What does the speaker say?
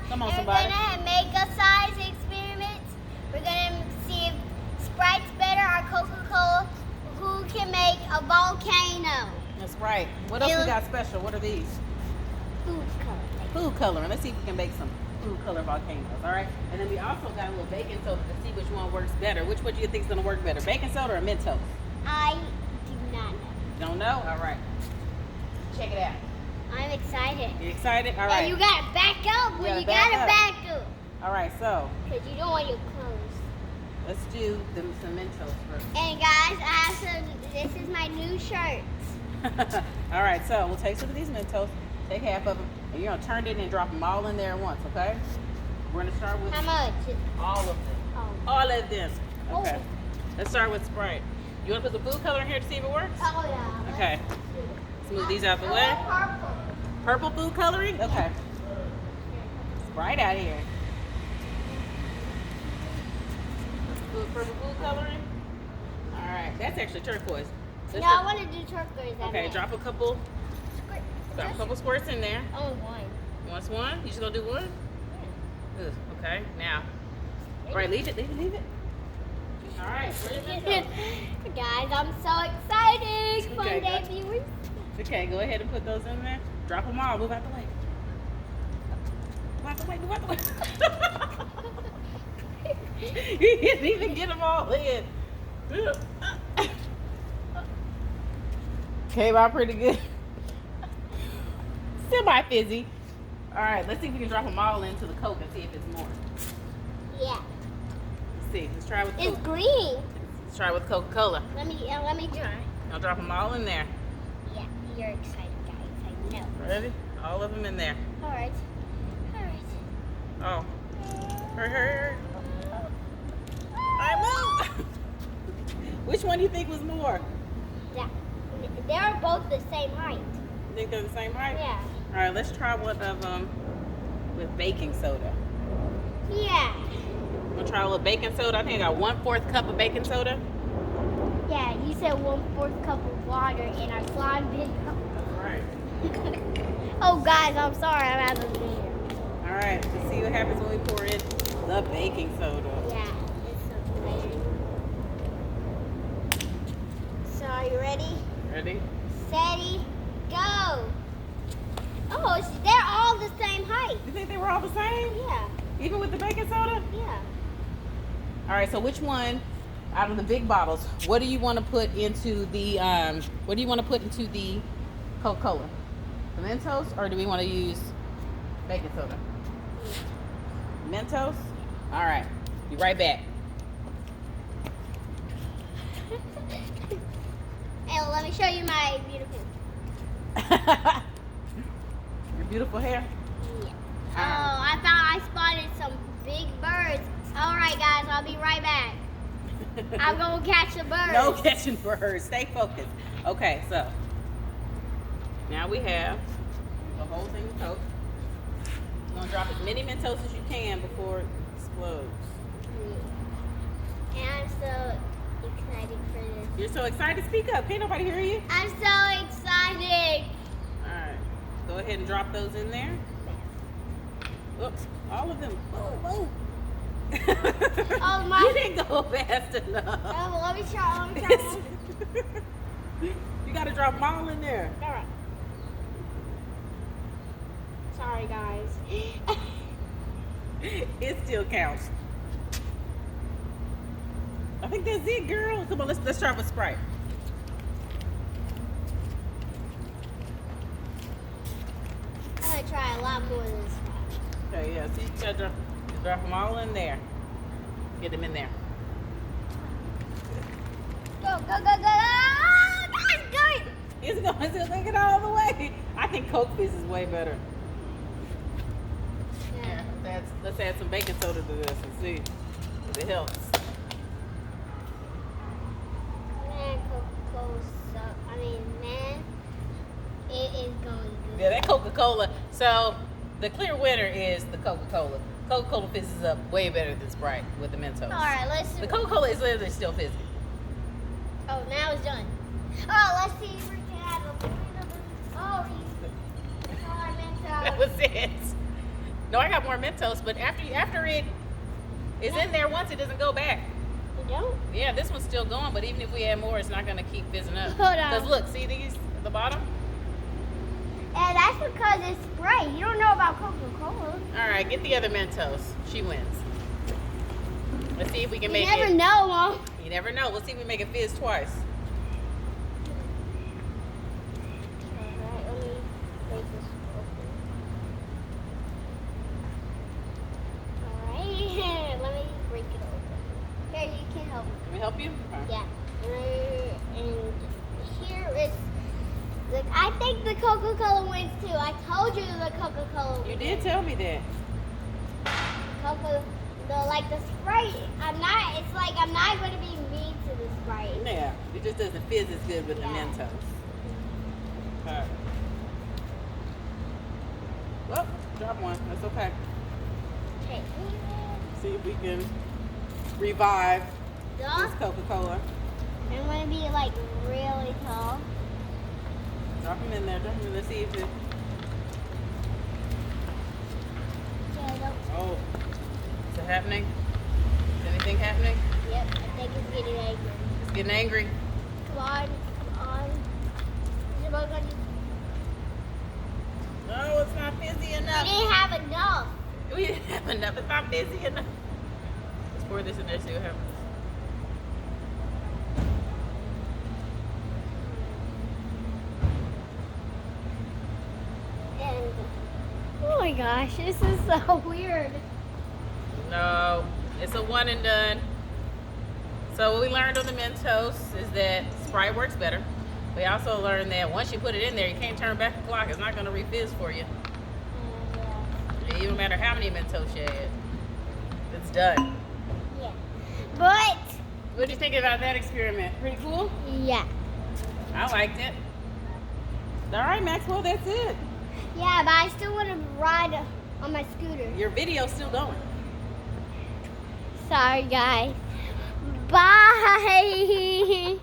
Come on, and somebody. we're gonna make a size experiment. We're gonna see if Sprite's better or Coca-Cola. Who can make a volcano? That's right. What else we got special? What are these? Food color. Food coloring. Let's see if we can make some food color volcanoes. All right. And then we also got a little baking soda to see which one works better. Which one do you think is gonna work better, baking soda or Mentos? I do not know. Don't know? All right. Check it out. I'm excited. You excited? All right. And you gotta back up when you gotta back up. All right. So Cause you don't want your clothes. let's do some Mentos first. And guys, I have some. This is my new shirt. All right. So we'll take some of these Mentos. Take half of them, and you're gonna turn it and drop them all in there at once. Okay? We're gonna start with How much? all of them. Oh. All of them. Okay. Oh. Let's start with Sprite. You want to put some food color in here to see if it works? Oh yeah. Okay. Let's move these out the way. Purple. Purple food coloring? Okay. Sprite out here. Let's put purple food coloring. All right. That's actually turquoise. No, I want to do turquoise. Okay, drop a couple squirts in there. Only one. Once one? You just gonna do one? Good. Okay. Now. All right. Leave it. All right. Where's it? Guys, I'm so excited. Fun Okay, day go. viewers. Okay, go ahead and put those in there. Drop them all. Move out the way. Move out the way. Move out the way. You didn't even get them all in. Came out pretty good. Semi-fizzy. All right, let's see if we can drop them all into the Coke and see if it's more. Yeah. Let's see. Let's try with It's Coke. green. Let's try with Coca-Cola. Let me try. I'll drop them all in there. Yeah, you're excited, guys. I know. Ready? All of them in there. All right. Oh. Hurry. I move. Which one do you think was more? Yeah. They're both the same height. You think they're the same height? Yeah. All right, let's try one of them with baking soda. Yeah. We'll try a little baking soda. I think I got 1/4 cup of baking soda. Yeah, you said 1/4 cup of water in our slime bin. All right. Oh, guys, I'm sorry. I'm out of the video. All right, let's see what happens when we pour in the baking soda. Yeah, it's so amazing. So, are you ready? Ready? Steady, go. Oh, they're all the same height. You think they were all the same? Yeah, Even with the baking soda? yeah. All right, so which one out of the big bottles, what do you want to put into the Coca-Cola? The Mentos, or do we want to use baking soda? Mentos? All right, be right back. Hey, let me show you my beautiful. Your beautiful hair. Yeah. Oh, I spotted some big birds. All right, guys, I'll be right back. I'm gonna catch a bird. No catching birds. Stay focused. Okay, so now we have the whole thing of Coke. You're gonna drop as many Mentos as you can before it explodes. And I'm so excited for this. You're so excited. Speak up. Can't nobody hear you. I'm so excited. All right. Go ahead and drop those in there. Oops. All of them. Whoa. Oh, my. You didn't go fast enough. Oh, let me try. You got to drop them all in there. All right. Sorry, guys. It still counts. I think that's it, girl. Come on, let's try with Sprite. I'm gonna try a lot more than this. Okay, yeah. See, you gotta drop them all in there. Get them in there. Go, go, go, go! Oh, that's good. It's going to make it all the way. I think Coke Fizz is way better. Yeah. Let's add some baking soda to this and see if it helps. Man, Coca-Cola sucks. Man, it is going good. Yeah, that Coca-Cola. So the clear winner is the Coca-Cola. Coca-Cola fizzes up way better than Sprite with the Mentos. All right, let's. The Coca-Cola is literally still fizzy. Oh, now it's done. Oh, let's see if we can add a little bit of. Oh, That was it. No, I got more Mentos, but after it is in there once, it doesn't go back. You don't? Yeah, this one's still going, but even if we add more, it's not gonna keep fizzing up. Hold on. Because look, see these at the bottom? And that's because it's Sprite. You don't know about Coca-Cola. All right, get the other Mentos. She wins. Let's see if we can You make never it. know, Mom. You never know. We'll see if we make it fizz twice. Alright, let me break this open. Alright, let me break it open. Here, you can help me. Can we help you? Okay. Yeah. And here is, look, I think the Coca-Cola wins too. I told you the Coca-Cola wins. You did tell me that. Like the Sprite, it's like I'm not going to be mean to the Sprite. Yeah, it just doesn't fizz as good with the Yeah. Mentos. All right. Well, drop one. That's okay. Okay. See if we can revive Duh. this Coca-Cola. I'm going to be like really tall. Drop them in there. Drop them in there. See if it. Yeah, don't. Oh, is it happening? Is anything happening? Yep, I think it's getting angry. It's getting angry. Come on, come on. Is it about to- No, it's not fizzy We enough. didn't have enough. We didn't have enough. It's not fizzy enough. Let's pour this in there. See what happens. And oh my gosh, this is so weird. No, it's a one and done. So what we learned on the Mentos is that Sprite works better. We also learned that once you put it in there, you can't turn back the clock. It's not going to refizz for you. Yeah. It even matter how many Mentos you add. It's done. Yeah. But What do you think about that experiment? Pretty cool? yeah. I liked it. All right, Maxwell, that's it. Yeah, but I still want to ride on my scooter. Your video's still going. Sorry, guys. Bye.